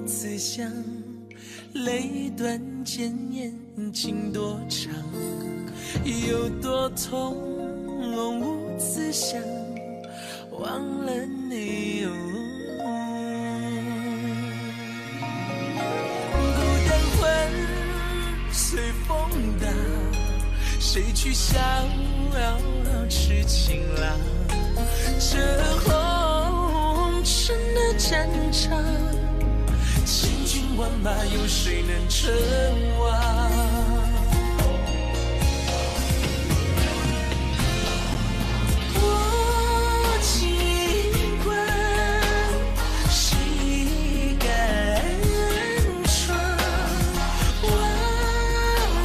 自详，泪断剑眼情多长，有多痛无自想，忘了你哦。孤单魂随风荡，谁去逍遥痴情郎？这红尘的战场，千军万马，有谁能称王？我尽管谁敢闯？望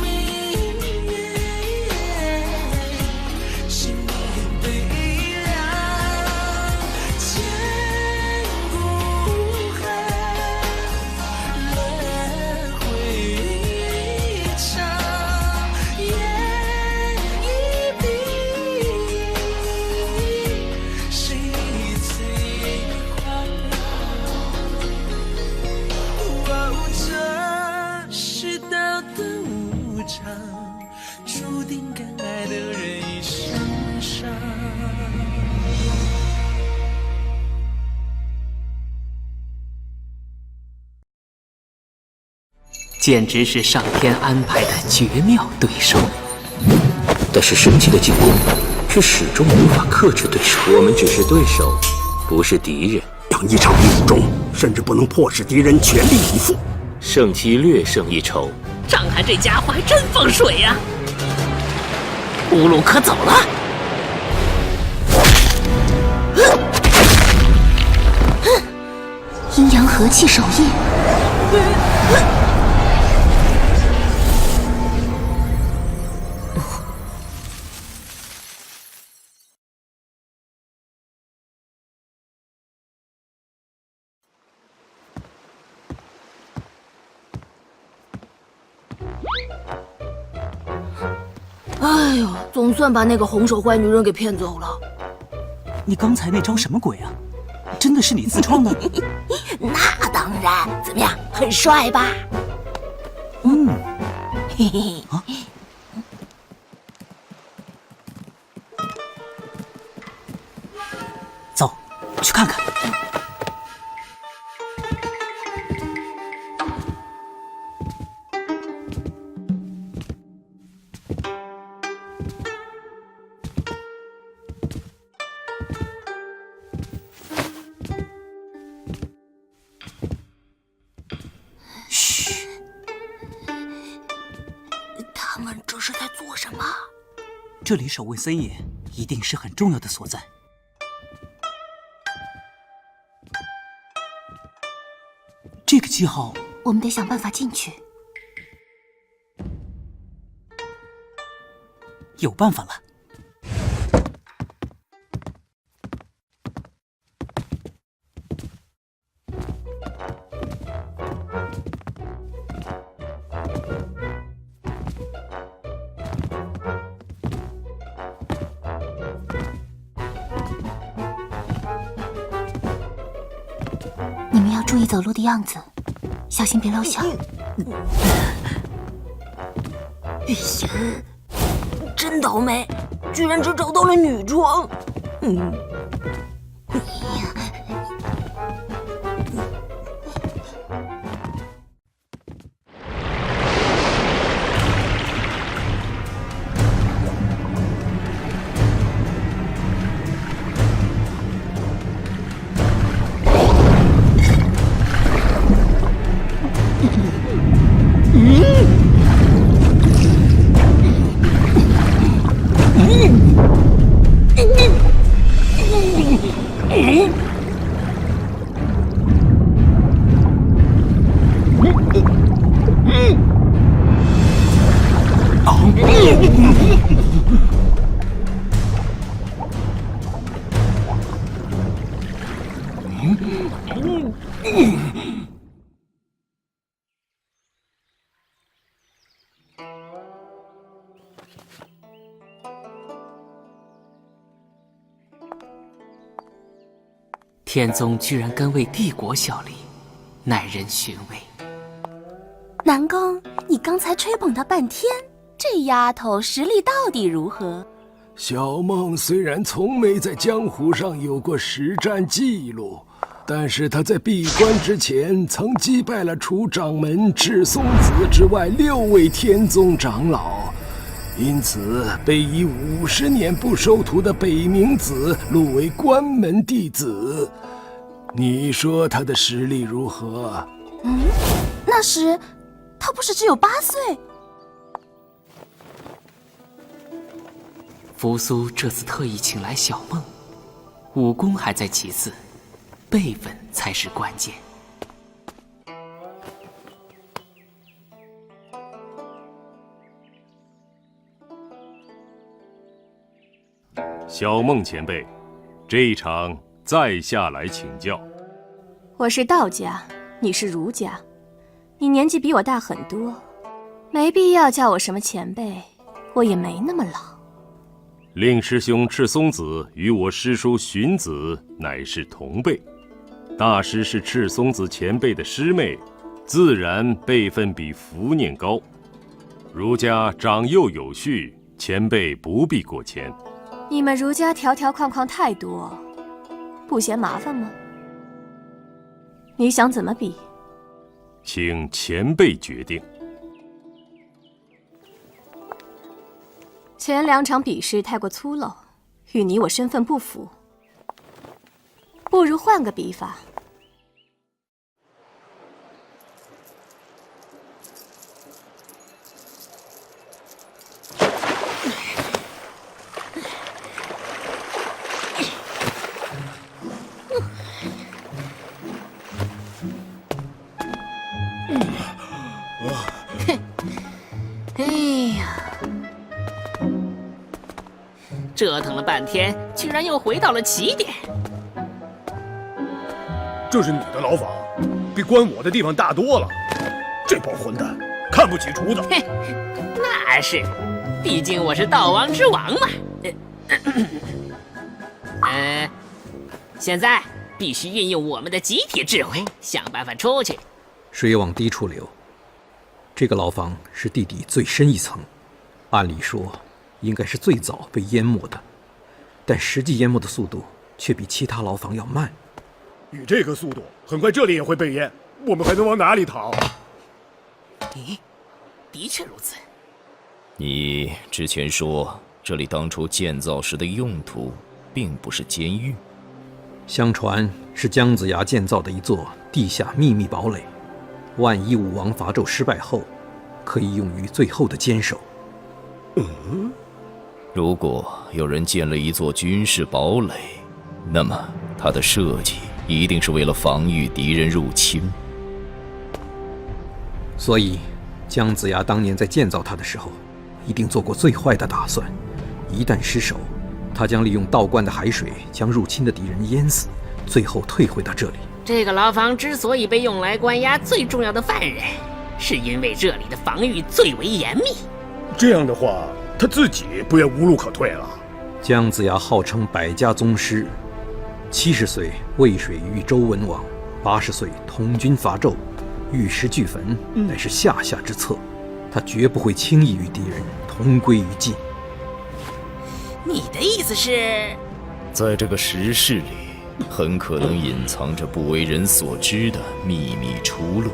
明月，心念悲凉，千古恨，轮回长，眼一闭，谁最狂妄？这世道的无常，注定敢爱的人一生伤。简直是上天安排的绝妙对手。但是神奇的进攻却始终无法克制对手。我们只是对手，不是敌人。让一场比武中，甚至不能迫使敌人全力以赴。胜期略胜一筹。张翰这家伙还真放水呀、乌鲁克走了。阴阳和气守夜。哎呦，总算把那个红手坏女人给骗走了。你刚才那招什么鬼啊？真的是你自创的？那当然，怎么样，很帅吧？嗯，嘿嘿。啊，走，去看看。他们这是在做什么？这里守卫森严，一定是很重要的所在。这个记号，我们得想办法进去。有办法了。你们要注意走路的样子，小心别露馅。真倒霉，居然只找到了女装。天宗居然甘为帝国效力，耐人寻味。南宫，你刚才吹捧她半天，这丫头实力到底如何？小梦虽然从没在江湖上有过实战记录，但是她在闭关之前曾击败了除掌门赤松子之外6位天宗长老，因此被以50年不收徒的北冥子录为关门弟子。你说她的实力如何？那时她不是只有8岁？扶苏这次特意请来小梦，武功还在其次，辈分才是关键。小梦前辈，这一场在下来请教。我是道家，你是儒家，你年纪比我大很多，没必要叫我什么前辈，我也没那么老。令师兄赤松子与我师叔荀子乃是同辈，大师是赤松子前辈的师妹，自然辈分比福念高。儒家长幼有序，前辈不必过谦。你们儒家条条框框太多，不嫌麻烦吗？你想怎么比？请前辈决定。前2场比试太过粗陋，与你我身份不符，不如换个比法。折腾了半天，居然又回到了起点。这是你的牢房，比关我的地方大多了。这帮混蛋看不起厨子。嘿，那是，毕竟我是道王之王嘛。现在必须运用我们的集体智慧，想办法出去。水往低处流。这个牢房是地底最深一层，按理说应该是最早被淹没的，但实际淹没的速度却比其他牢房要慢。以这个速度，很快这里也会被淹，我们还能往哪里逃？咦，的确如此。你之前说这里当初建造时的用途并不是监狱，相传是姜子牙建造的一座地下秘密堡垒，万一武王伐纣失败后，可以用于最后的坚守。如果有人建了一座军事堡垒，那么它的设计一定是为了防御敌人入侵。所以姜子牙当年在建造它的时候，一定做过最坏的打算。一旦失守，他将利用倒灌的海水将入侵的敌人淹死，最后退回到这里。这个牢房之所以被用来关押最重要的犯人，是因为这里的防御最为严密。这样的话，他自己不也无路可退了？姜子牙号称百家宗师，70岁渭水遇周文王，80岁统军伐纣，玉石俱焚乃是下下之策，他绝不会轻易与敌人同归于尽。你的意思是，在这个石室里，很可能隐藏着不为人所知的秘密出路。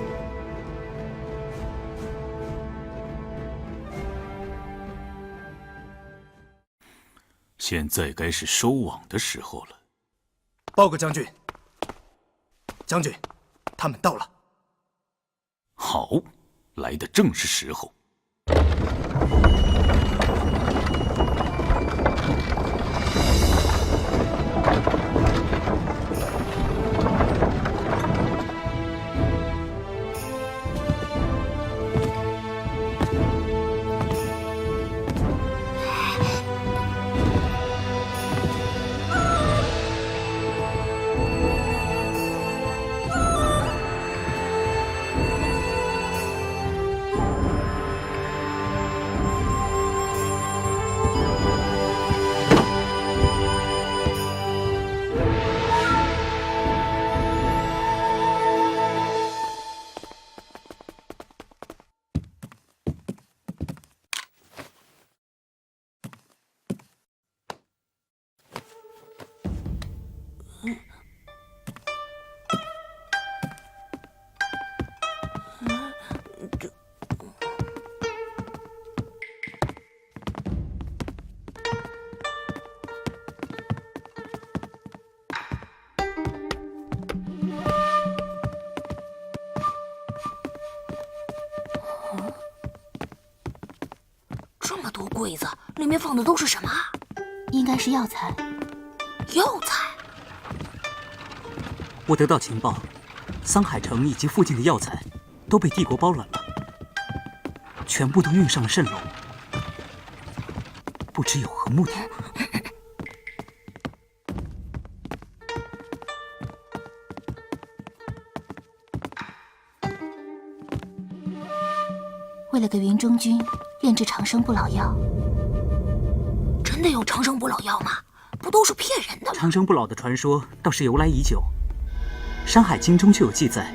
现在该是收网的时候了。报告将军，将军，他们到了。好，来的正是时候。多柜子，里面放的都是什么？应该是药材。药材？我得到情报，桑海城以及附近的药材都被帝国包揽了，全部都运上了蜃楼，不知有何目的。为了给云中君炼制长生不老药。真的有长生不老药吗？不都是骗人的吗？长生不老的传说倒是由来已久，《山海经》中就有记载，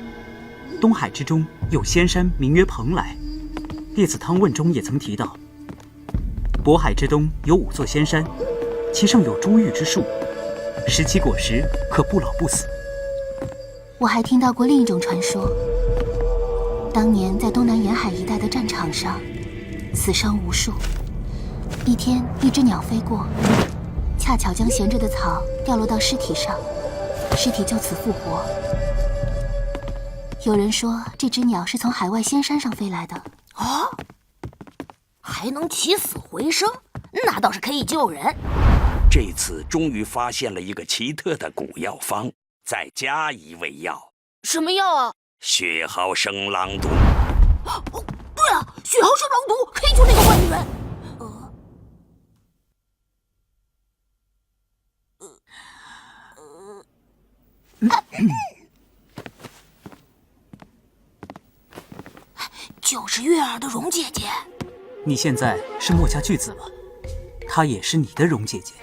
东海之中有仙山名曰蓬莱，《列子汤问》中也曾提到，渤海之东有5座仙山，其上有珠玉之树，食其果实可不老不死。我还听到过另一种传说，当年在东南沿海一带的战场上，死伤无数。一天，一只鸟飞过，恰巧将闲着的草掉落到尸体上，尸体就此复活。有人说，这只鸟是从海外仙山上飞来的。啊，还能起死回生，那倒是可以救人。这次终于发现了一个奇特的古药方，再加一味药。什么药啊？血耗生狼毒。哦，对了，血耗生狼毒可以救那个坏女人。就是月儿的蓉姐姐。你现在是墨家巨子了，她也是你的蓉姐姐。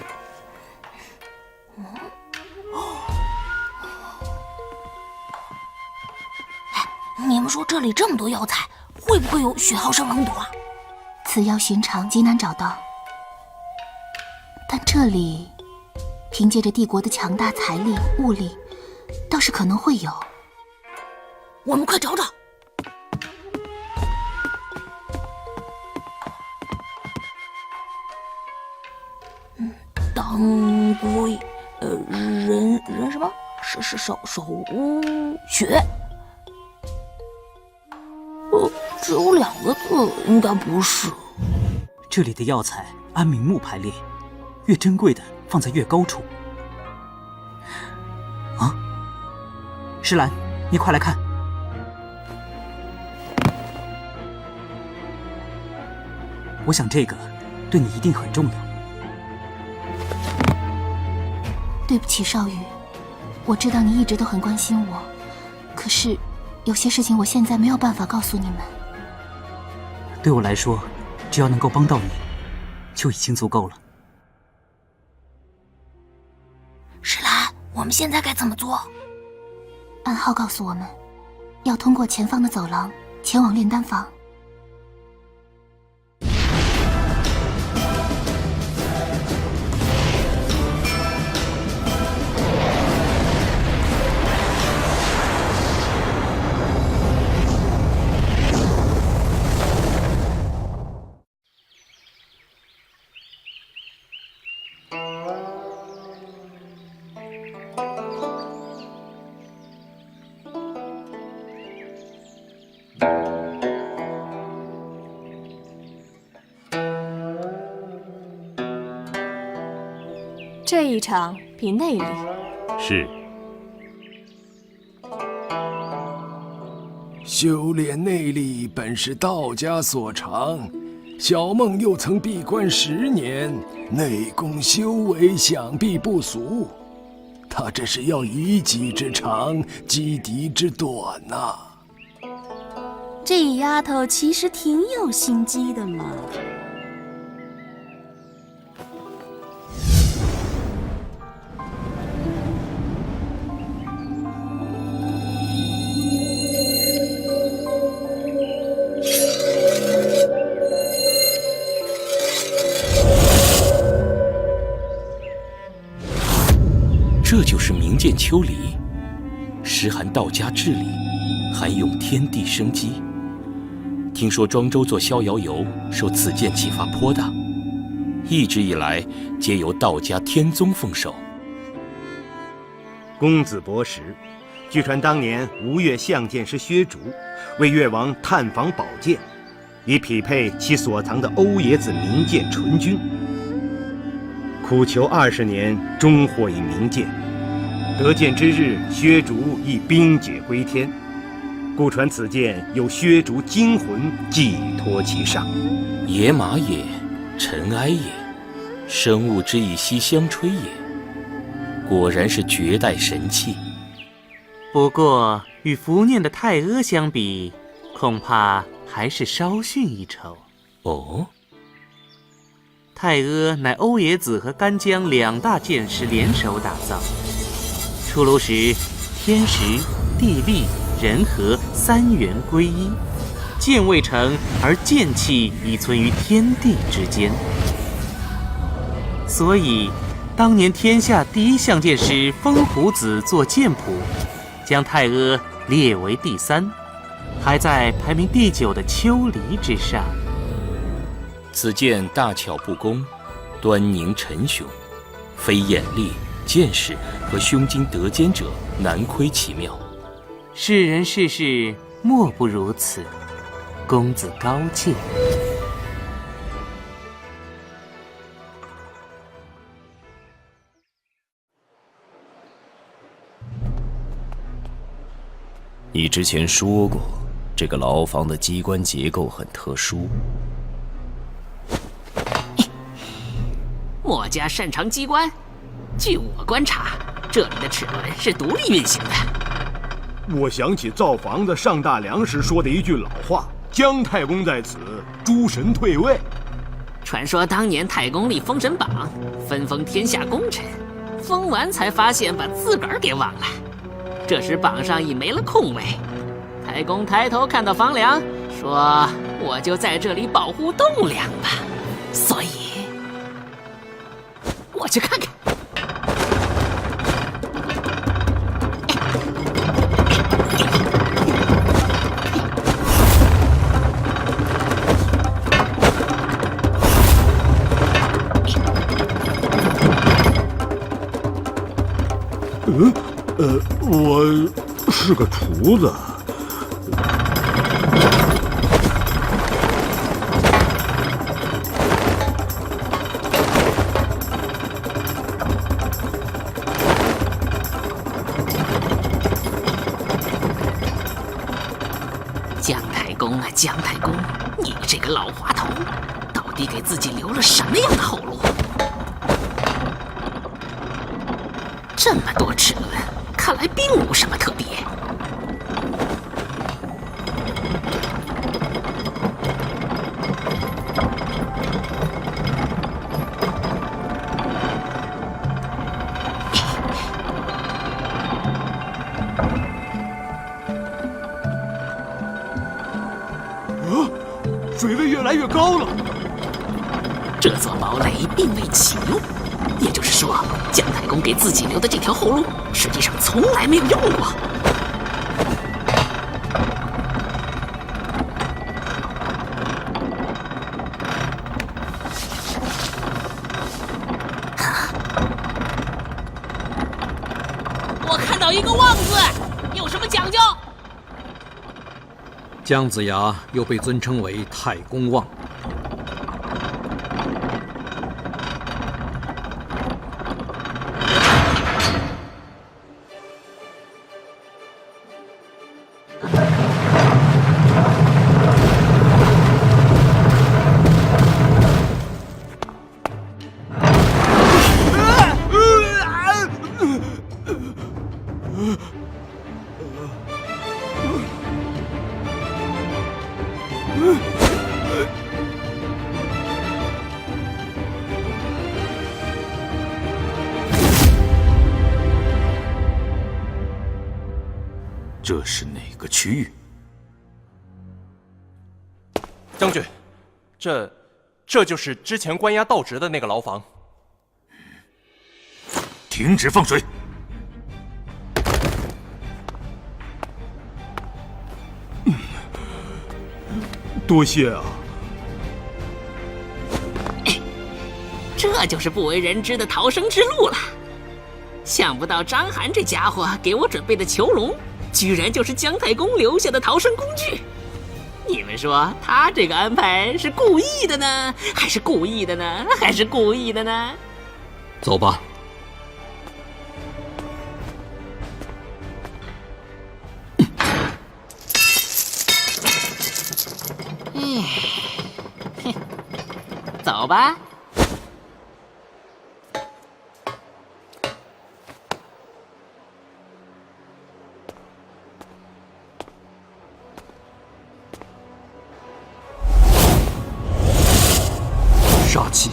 你们说这里这么多药材，会不会有血耗生狼毒啊？此药寻常极难找到，但这里凭借着帝国的强大财力物力，倒是可能会有。我们快找找。当归，人什么？手血。只有2个字，应该不是。这里的药材按名目排列，越珍贵的放在越高处。啊，石兰，你快来看！我想这个对你一定很重要。对不起，少羽，我知道你一直都很关心我，可是有些事情我现在没有办法告诉你们。对我来说，只要能够帮到你，就已经足够了。石兰，我们现在该怎么做？暗号告诉我们，要通过前方的走廊前往炼丹房。这一场比内力。是。修炼内力本是道家所长，小梦又曾闭关10年，内功修为想必不俗。他这是要以己之长击敌之短呐。这丫头其实挺有心机的嘛。这就是明鉴秋离，实含道家智理，含有天地生机。听说庄周做逍遥游，受此剑启发颇大，一直以来皆由道家天宗奉守。公子伯识，据传当年吴越相剑师薛竹为越王探访宝剑，以匹配其所藏的欧冶子名剑纯君。苦求20年，终获一名剑。得剑之日，薛竹亦冰解归天，故传此剑有薛竹精魂寄托其上。野马也，尘埃也，生物之以息相吹也。果然是绝代神器。不过与伏念的太阿相比，恐怕还是稍逊一筹。哦，太阿乃欧冶子和干将2大剑师联手打造，出炉时天时、地利、人和3元归一，剑未成，而剑气已存于天地之间。所以当年天下第一相剑师风虎子作剑谱，将太阿列为第3，还在排名第9的秋离之上。此剑大巧不工，端凝沉雄，非眼力、见识和胸襟得坚者难窥其妙。世人世事莫不如此，公子高见。你之前说过，这个牢房的机关结构很特殊。墨家擅长机关，据我观察，这里的齿轮是独立运行的。我想起造房子上大梁时说的一句老话：“姜太公在此，诸神退位。”传说当年太公立封神榜，分封天下功臣，封完才发现把自个儿给忘了。这时榜上已没了空位，太公抬头看到房梁，说：“我就在这里保护栋梁吧。”所以，我去看看。我是个厨子。姜太公啊，姜太公，你这个老滑头，到底给自己留了什么样的后路？这么多齿轮，看来并无什么特别。水位越来越高了。这座堡垒并未启用，也就是说，姜太公给自己留的这条后路，实际上从来没有用过。我看到一个“望”字，有什么讲究？姜子牙又被尊称为太公望。这是哪个区域？将军，这就是之前关押道直的那个牢房。停止放水！多谢啊！这就是不为人知的逃生之路了。想不到章邯这家伙给我准备的囚笼，居然就是姜太公留下的逃生工具。你们说他这个安排是故意的呢，还是故意的呢，还是故意的呢？走吧。走吧。杀气。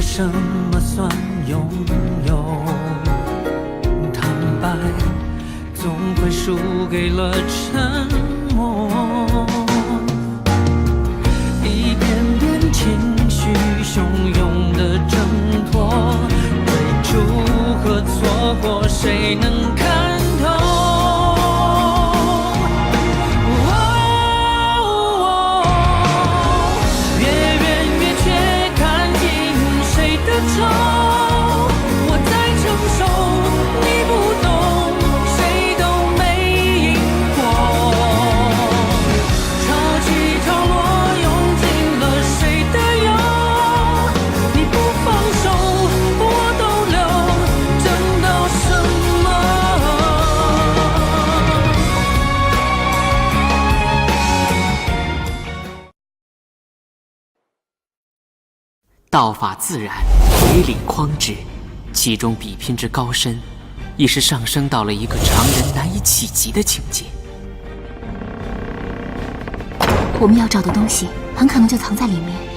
什么算拥有？坦白总会输给了沉默，一点点情绪汹涌的挣脱，最初和错过谁能看透？我在承受，你不懂，谁都没赢过。潮起潮落，用尽了谁的忧，你不放手，我都留，争到什么？道法自然，唯理匡之，其中比拼之高深，已是上升到了一个常人难以企及的境界。我们要找的东西很可能就藏在里面。